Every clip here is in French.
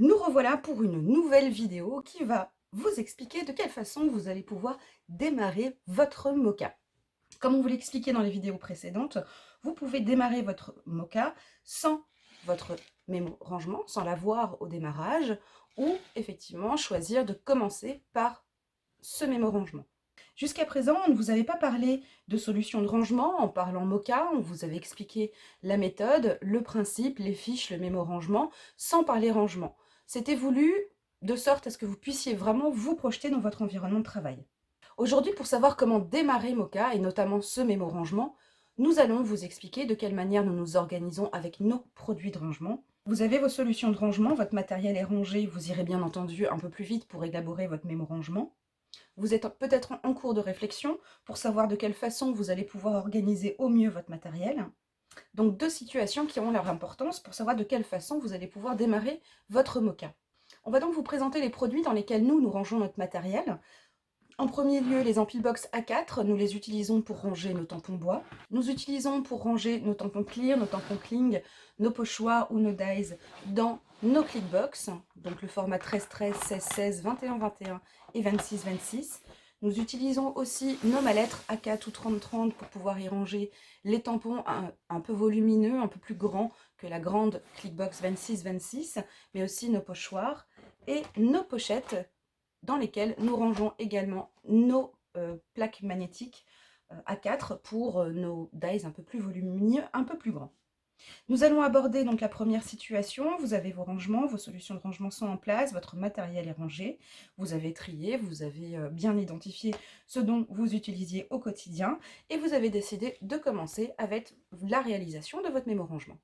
Nous revoilà pour une nouvelle vidéo qui va vous expliquer de quelle façon vous allez pouvoir démarrer votre Moka. Comme on vous l'expliquait dans les vidéos précédentes, vous pouvez démarrer votre Moka sans votre mémo rangement, sans l'avoir au démarrage, ou effectivement choisir de commencer par ce mémo rangement. Jusqu'à présent, on ne vous avait pas parlé de solution de rangement en parlant Moka, on vous avait expliqué la méthode, le principe, les fiches, le mémo rangement, sans parler rangement. C'était voulu de sorte à ce que vous puissiez vraiment vous projeter dans votre environnement de travail. Aujourd'hui, pour savoir comment démarrer Moka, et notamment ce mémo rangement, nous allons vous expliquer de quelle manière nous nous organisons avec nos produits de rangement. Vous avez vos solutions de rangement, votre matériel est rangé, vous irez bien entendu un peu plus vite pour élaborer votre mémo rangement. Vous êtes peut-être en cours de réflexion pour savoir de quelle façon vous allez pouvoir organiser au mieux votre matériel. Donc deux situations qui ont leur importance pour savoir de quelle façon vous allez pouvoir démarrer votre Moka. On va donc vous présenter les produits dans lesquels nous rangeons notre matériel. En premier lieu, les Ampilbox A4, nous les utilisons pour ranger nos tampons bois. Nous utilisons pour ranger nos tampons clear, nos tampons cling, nos pochoirs ou nos dies dans nos clickbox, donc le format 13-13, 16-16, 21-21 et 26-26. Nous utilisons aussi nos mallettes A4 ou 30-30 pour pouvoir y ranger les tampons un peu volumineux, un peu plus grands que la grande clickbox 26-26, mais aussi nos pochoirs et nos pochettes dans lesquelles nous rangeons également nos plaques magnétiques A4 pour nos dies un peu plus volumineux, un peu plus grands. Nous allons aborder donc la première situation. Vous avez vos rangements, vos solutions de rangement sont en place, votre matériel est rangé, vous avez trié, vous avez bien identifié ce dont vous utilisiez au quotidien et vous avez décidé de commencer avec la réalisation de votre mémo-rangement.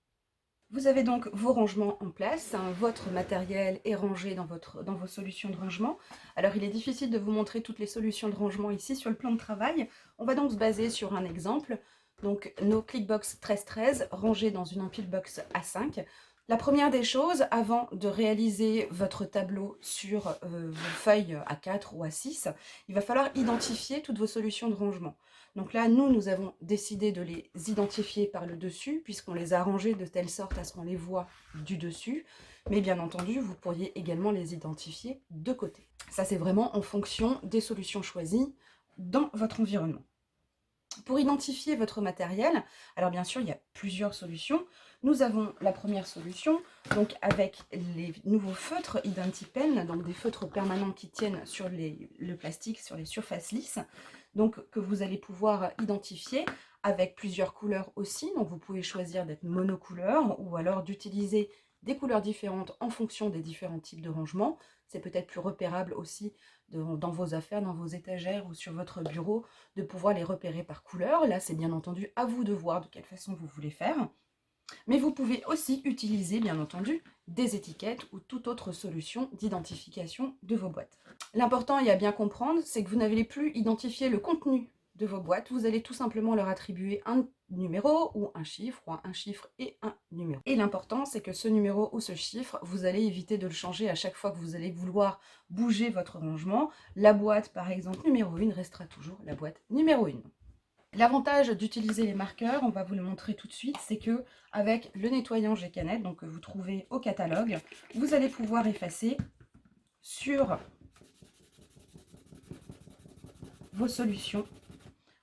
Vous avez donc vos rangements en place, hein, votre matériel est rangé dans vos solutions de rangement. Alors il est difficile de vous montrer toutes les solutions de rangement ici sur le plan de travail. On va donc se baser sur un exemple. Donc nos Clickbox 13-13 rangés dans une Ampilbox A5. La première des choses, avant de réaliser votre tableau sur vos feuilles A4 ou A6, il va falloir identifier toutes vos solutions de rangement. Donc là, nous avons décidé de les identifier par le dessus, puisqu'on les a rangés de telle sorte à ce qu'on les voit du dessus. Mais bien entendu, vous pourriez également les identifier de côté. Ça, c'est vraiment en fonction des solutions choisies dans votre environnement. Pour identifier votre matériel, alors bien sûr, il y a plusieurs solutions. Nous avons la première solution, donc avec les nouveaux feutres Identipen, donc des feutres permanents qui tiennent sur le plastique, sur les surfaces lisses, donc que vous allez pouvoir identifier avec plusieurs couleurs aussi. Donc vous pouvez choisir d'être monocouleur ou alors d'utiliser des couleurs différentes en fonction des différents types de rangements. C'est peut-être plus repérable aussi dans vos affaires, dans vos étagères ou sur votre bureau, de pouvoir les repérer par couleur. Là, c'est bien entendu à vous de voir de quelle façon vous voulez faire. Mais vous pouvez aussi utiliser, bien entendu, des étiquettes ou toute autre solution d'identification de vos boîtes. L'important et à bien comprendre, c'est que vous n'allez plus identifier le contenu de vos boîtes, vous allez tout simplement leur attribuer un numéro ou un chiffre et un numéro. Et l'important, c'est que ce numéro ou ce chiffre, vous allez éviter de le changer à chaque fois que vous allez vouloir bouger votre rangement. La boîte, par exemple, numéro 1 restera toujours la boîte numéro 1. L'avantage d'utiliser les marqueurs, on va vous le montrer tout de suite, c'est que avec le nettoyant G-Canette, donc que vous trouvez au catalogue, vous allez pouvoir effacer sur vos solutions.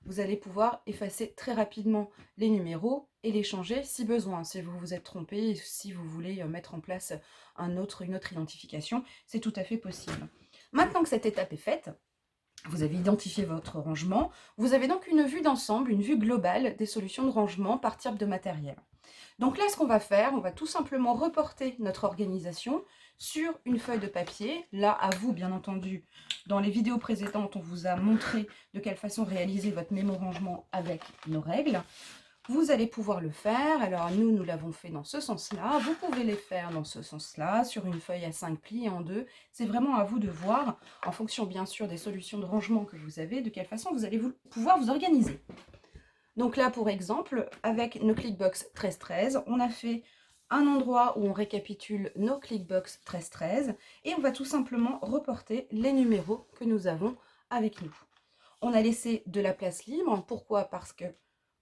Vous allez pouvoir effacer très rapidement les numéros et les changer si besoin. Si vous vous êtes trompé, si vous voulez mettre en place une autre identification, c'est tout à fait possible. Maintenant que cette étape est faite, vous avez identifié votre rangement, vous avez donc une vue d'ensemble, une vue globale des solutions de rangement par type de matériel. Donc là, ce qu'on va faire, on va tout simplement reporter notre organisation sur une feuille de papier. Là, à vous, bien entendu, dans les vidéos précédentes, on vous a montré de quelle façon réaliser votre mémo-rangement avec nos règles. Vous allez pouvoir le faire. Alors nous l'avons fait dans ce sens-là. Vous pouvez les faire dans ce sens-là, sur une feuille à 5 plis en deux. C'est vraiment à vous de voir, en fonction bien sûr des solutions de rangement que vous avez, de quelle façon vous allez pouvoir vous organiser. Donc là, pour exemple, avec nos Clickbox 13-13, on a fait un endroit où on récapitule nos Clickbox 13-13 et on va tout simplement reporter les numéros que nous avons avec nous. On a laissé de la place libre. Pourquoi? Parce que,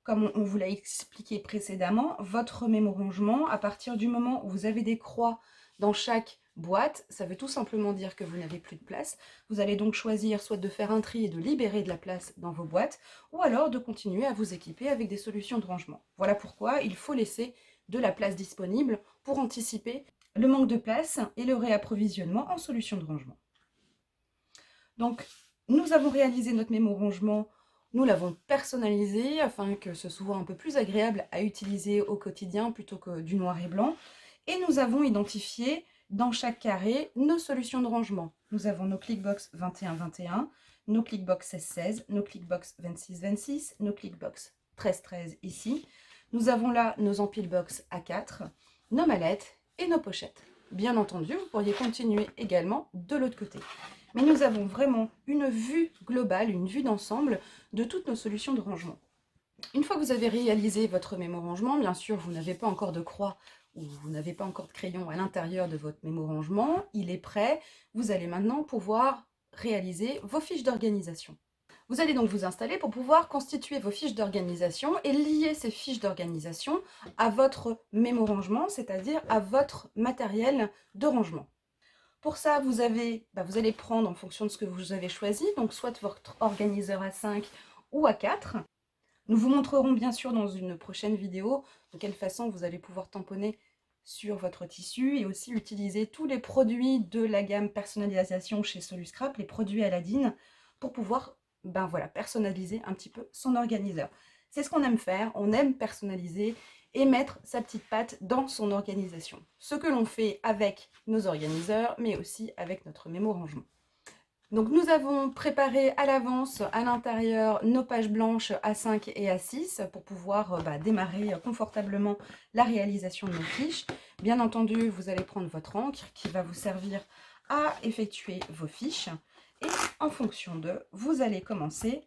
comme on vous l'a expliqué précédemment, votre mémo-rangement, à partir du moment où vous avez des croix dans chaque boîte, ça veut tout simplement dire que vous n'avez plus de place. Vous allez donc choisir soit de faire un tri et de libérer de la place dans vos boîtes, ou alors de continuer à vous équiper avec des solutions de rangement. Voilà pourquoi il faut laisser de la place disponible pour anticiper le manque de place et le réapprovisionnement en solutions de rangement. Donc, nous avons réalisé notre mémo rangement, nous l'avons personnalisé afin que ce soit un peu plus agréable à utiliser au quotidien plutôt que du noir et blanc. Et nous avons identifié dans chaque carré nos solutions de rangement. Nous avons nos clickbox 21-21, nos clickbox 16-16, nos clickbox 26-26, nos clickbox 13-13 ici. Nous avons là nos empilebox A4, nos mallettes et nos pochettes. Bien entendu, vous pourriez continuer également de l'autre côté. Mais nous avons vraiment une vue globale, une vue d'ensemble de toutes nos solutions de rangement. Une fois que vous avez réalisé votre mémo rangement, bien sûr, vous n'avez pas encore de croix ou vous n'avez pas encore de crayon à l'intérieur de votre mémo rangement, il est prêt. Vous allez maintenant pouvoir réaliser vos fiches d'organisation. Vous allez donc vous installer pour pouvoir constituer vos fiches d'organisation et lier ces fiches d'organisation à votre mémo rangement, c'est-à-dire à votre matériel de rangement. Pour ça, vous allez prendre en fonction de ce que vous avez choisi, donc soit votre organiseur A5 ou A4. Nous vous montrerons bien sûr dans une prochaine vidéo de quelle façon vous allez pouvoir tamponner sur votre tissu et aussi utiliser tous les produits de la gamme personnalisation chez Soluscrap, les produits Aladdin, pour pouvoir personnaliser un petit peu son organiseur. C'est ce qu'on aime faire, on aime personnaliser et mettre sa petite patte dans son organisation. Ce que l'on fait avec nos organiseurs, mais aussi avec notre mémo rangement. Donc nous avons préparé à l'avance à l'intérieur nos pages blanches A5 et A6 pour pouvoir démarrer confortablement la réalisation de nos fiches. Bien entendu, vous allez prendre votre encre qui va vous servir à effectuer vos fiches. Et en fonction de, vous allez commencer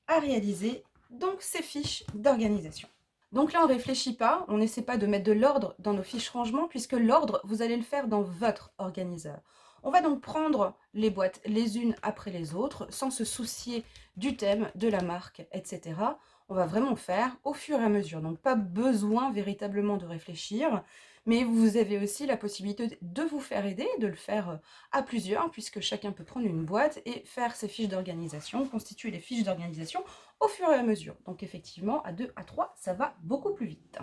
à réaliser donc ces fiches d'organisation. Donc là, on ne réfléchit pas, on n'essaie pas de mettre de l'ordre dans nos fiches rangement, puisque l'ordre, vous allez le faire dans votre organiseur. On va donc prendre les boîtes les unes après les autres, sans se soucier du thème, de la marque, etc. On va vraiment faire au fur et à mesure. Donc pas besoin véritablement de réfléchir, mais vous avez aussi la possibilité de vous faire aider, de le faire à plusieurs, puisque chacun peut prendre une boîte et faire ses fiches d'organisation, constituer les fiches d'organisation au fur et à mesure. Donc effectivement, à 2, à 3, ça va beaucoup plus vite.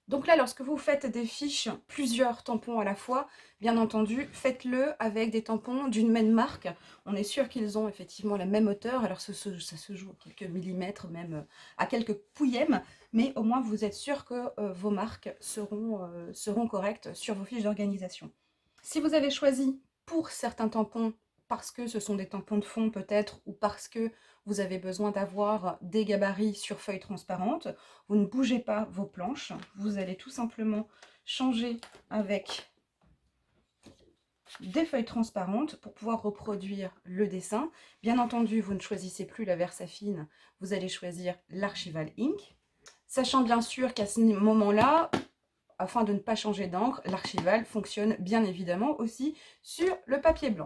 Donc là, lorsque vous faites des fiches, plusieurs tampons à la fois, bien entendu, faites-le avec des tampons d'une même marque. On est sûr qu'ils ont effectivement la même hauteur, alors ça se joue à quelques millimètres, même à quelques pouillèmes, mais au moins vous êtes sûr que vos marques seront correctes sur vos fiches d'organisation. Si vous avez choisi pour certains tampons, parce que ce sont des tampons de fond peut-être, ou parce que vous avez besoin d'avoir des gabarits sur feuille transparente, vous ne bougez pas vos planches, vous allez tout simplement changer avec des feuilles transparentes pour pouvoir reproduire le dessin. Bien entendu, vous ne choisissez plus la Versafine, vous allez choisir l'Archival Ink. Sachant bien sûr qu'à ce moment-là, afin de ne pas changer d'encre, l'Archival fonctionne bien évidemment aussi sur le papier blanc.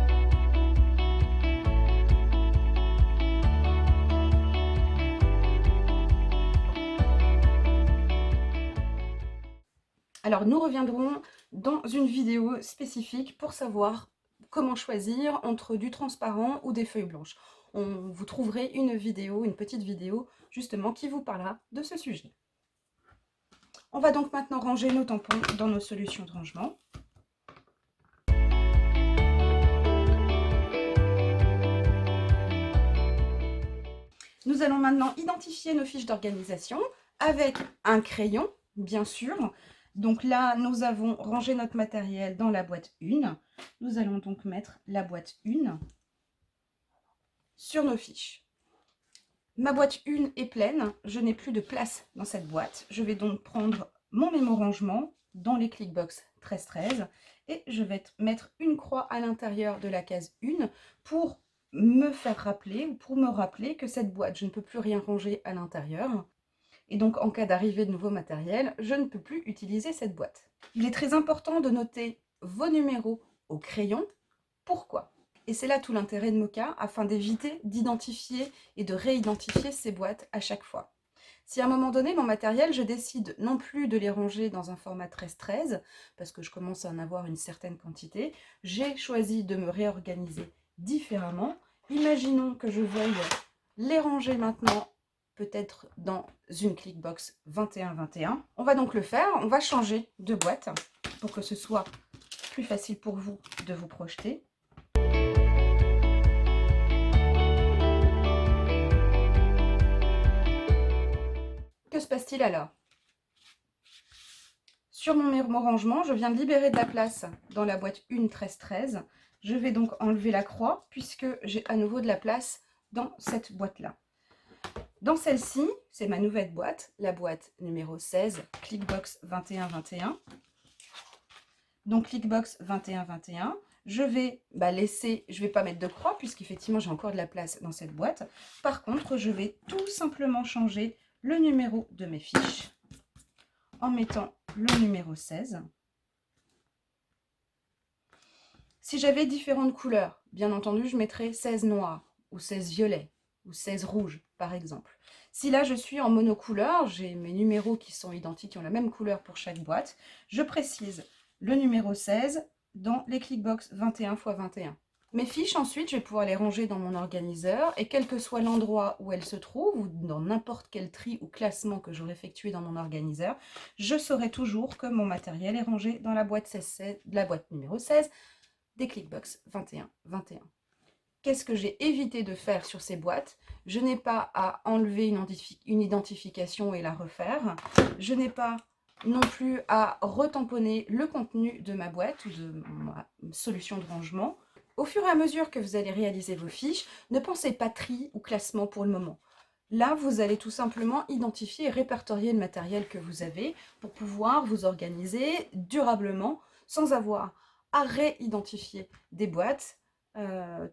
Alors nous reviendrons dans une vidéo spécifique pour savoir comment choisir entre du transparent ou des feuilles blanches. Vous trouverez une vidéo, une petite vidéo justement qui vous parlera de ce sujet. On va donc maintenant ranger nos tampons dans nos solutions de rangement. Nous allons maintenant identifier nos fiches d'organisation avec un crayon, bien sûr. Donc là, nous avons rangé notre matériel dans la boîte 1. Nous allons donc mettre la boîte 1 sur nos fiches. Ma boîte 1 est pleine, je n'ai plus de place dans cette boîte. Je vais donc prendre mon mémo rangement dans les clickbox 13-13 et je vais mettre une croix à l'intérieur de la case 1 pour me faire rappeler ou pour me rappeler que cette boîte, je ne peux plus rien ranger à l'intérieur. Et donc, en cas d'arrivée de nouveau matériel, je ne peux plus utiliser cette boîte. Il est très important de noter vos numéros au crayon. Pourquoi? Et c'est là tout l'intérêt de Moka, afin d'éviter d'identifier et de réidentifier ces boîtes à chaque fois. Si à un moment donné, mon matériel, je décide non plus de les ranger dans un format 13-13, parce que je commence à en avoir une certaine quantité, j'ai choisi de me réorganiser différemment. Imaginons que je veuille les ranger maintenant, peut-être dans une Clickbox 21-21. On va donc le faire, on va changer de boîte pour que ce soit plus facile pour vous de vous projeter. Que se passe-t-il alors? Sur mon rangement, je viens de libérer de la place dans la boîte 1 13-13. Je vais donc enlever la croix puisque j'ai à nouveau de la place dans cette boîte-là. Dans celle-ci, c'est ma nouvelle boîte, la boîte numéro 16, Clickbox 21-21. Donc Clickbox 21-21. Je vais laisser, je ne vais pas mettre de croix puisqu'effectivement j'ai encore de la place dans cette boîte. Par contre, je vais tout simplement changer le numéro de mes fiches en mettant le numéro 16. Si j'avais différentes couleurs, bien entendu, je mettrais 16 noir ou 16 violet ou 16 rouge, par exemple. Si là, je suis en monocouleur, j'ai mes numéros qui sont identiques, qui ont la même couleur pour chaque boîte, je précise le numéro 16 dans les Clickbox 21 x 21. Mes fiches, ensuite, je vais pouvoir les ranger dans mon organiseur et quel que soit l'endroit où elles se trouvent, ou dans n'importe quel tri ou classement que j'aurai effectué dans mon organiseur, je saurai toujours que mon matériel est rangé dans la boîte, la boîte numéro 16 des Clickbox 21-21. Qu'est-ce que j'ai évité de faire sur ces boîtes? Je n'ai pas à enlever une identification et la refaire. Je n'ai pas non plus à retamponner le contenu de ma boîte ou de ma solution de rangement. Au fur et à mesure que vous allez réaliser vos fiches, ne pensez pas tri ou classement pour le moment. Là, vous allez tout simplement identifier et répertorier le matériel que vous avez pour pouvoir vous organiser durablement sans avoir à réidentifier des boîtes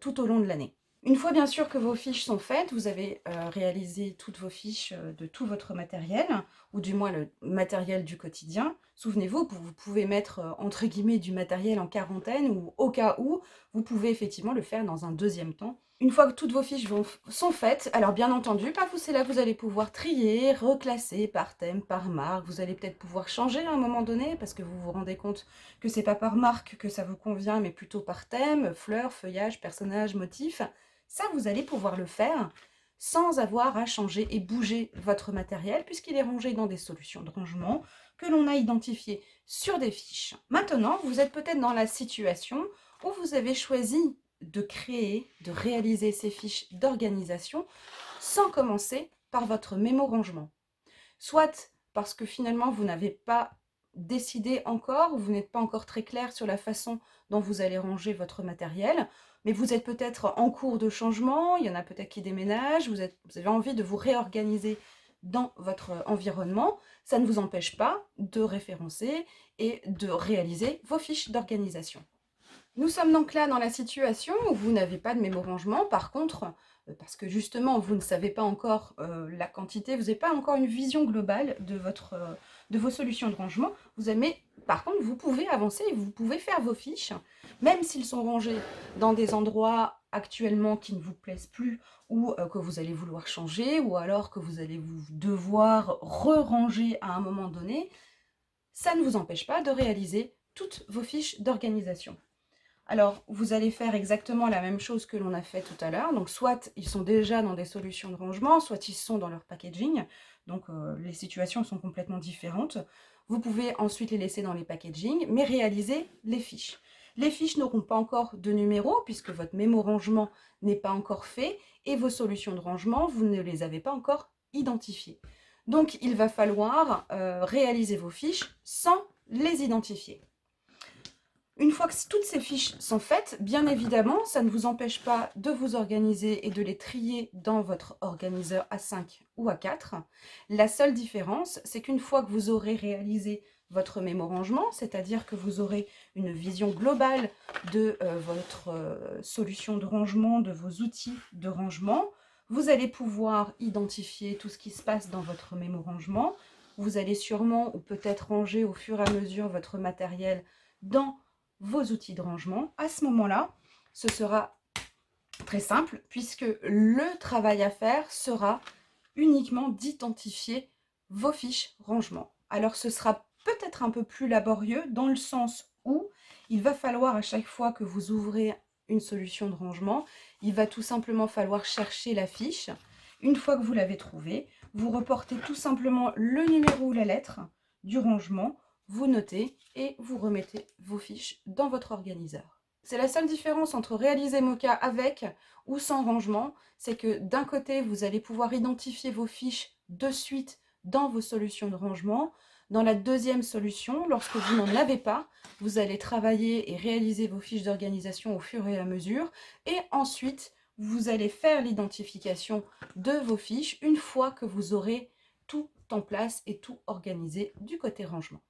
tout au long de l'année. Une fois bien sûr que vos fiches sont faites, vous avez réalisé toutes vos fiches de tout votre matériel, ou du moins le matériel du quotidien. Souvenez-vous, vous pouvez mettre entre guillemets du matériel en quarantaine, ou au cas où, vous pouvez effectivement le faire dans un deuxième temps. Une fois que toutes vos fiches sont faites, alors bien entendu, c'est là que vous allez pouvoir trier, reclasser par thème, par marque. Vous allez peut-être pouvoir changer à un moment donné, parce que vous vous rendez compte que c'est pas par marque que ça vous convient, mais plutôt par thème, fleurs, feuillage, personnage, motif. Ça, vous allez pouvoir le faire sans avoir à changer et bouger votre matériel, puisqu'il est rangé dans des solutions de rangement que l'on a identifiées sur des fiches. Maintenant, vous êtes peut-être dans la situation où vous avez choisi de créer, de réaliser ces fiches d'organisation sans commencer par votre mémo rangement. Soit parce que finalement, vous n'avez pas décidé encore, ou vous n'êtes pas encore très clair sur la façon dont vous allez ranger votre matériel, mais vous êtes peut-être en cours de changement, il y en a peut-être qui déménagent, vous avez envie de vous réorganiser dans votre environnement, ça ne vous empêche pas de référencer et de réaliser vos fiches d'organisation. Nous sommes donc là dans la situation où vous n'avez pas de mémo-rangement, par contre, parce que justement vous ne savez pas encore la quantité, vous n'avez pas encore une vision globale de vos solutions de rangement, par contre vous pouvez avancer et vous pouvez faire vos fiches, même s'ils sont rangés dans des endroits actuellement qui ne vous plaisent plus ou que vous allez vouloir changer, ou alors que vous allez devoir re-ranger à un moment donné, ça ne vous empêche pas de réaliser toutes vos fiches d'organisation. Alors, vous allez faire exactement la même chose que l'on a fait tout à l'heure. Donc, soit ils sont déjà dans des solutions de rangement, soit ils sont dans leur packaging. Donc, les situations sont complètement différentes. Vous pouvez ensuite les laisser dans les packaging, mais réaliser les fiches. Les fiches n'auront pas encore de numéro, puisque votre mémo rangement n'est pas encore fait, et vos solutions de rangement, vous ne les avez pas encore identifiées. Donc, il va falloir réaliser vos fiches sans les identifier. Une fois que toutes ces fiches sont faites, bien évidemment, ça ne vous empêche pas de vous organiser et de les trier dans votre organiseur A5 ou A4. La seule différence, c'est qu'une fois que vous aurez réalisé votre mémo-rangement, c'est-à-dire que vous aurez une vision globale de votre solution de rangement, de vos outils de rangement. Vous allez pouvoir identifier tout ce qui se passe dans votre mémo-rangement. Vous allez sûrement ou peut-être ranger au fur et à mesure votre matériel dans vos outils de rangement. À ce moment-là, ce sera très simple puisque le travail à faire sera uniquement d'identifier vos fiches rangement. Alors ce sera peut-être un peu plus laborieux dans le sens où il va falloir à chaque fois que vous ouvrez une solution de rangement, il va tout simplement falloir chercher la fiche. Une fois que vous l'avez trouvée, vous reportez tout simplement le numéro ou la lettre du rangement, vous notez et vous remettez vos fiches dans votre organiseur. C'est la seule différence entre réaliser Moka avec ou sans rangement, c'est que d'un côté, vous allez pouvoir identifier vos fiches de suite dans vos solutions de rangement. Dans la deuxième solution, lorsque vous n'en avez pas, vous allez travailler et réaliser vos fiches d'organisation au fur et à mesure. Et ensuite, vous allez faire l'identification de vos fiches une fois que vous aurez tout en place et tout organisé du côté rangement.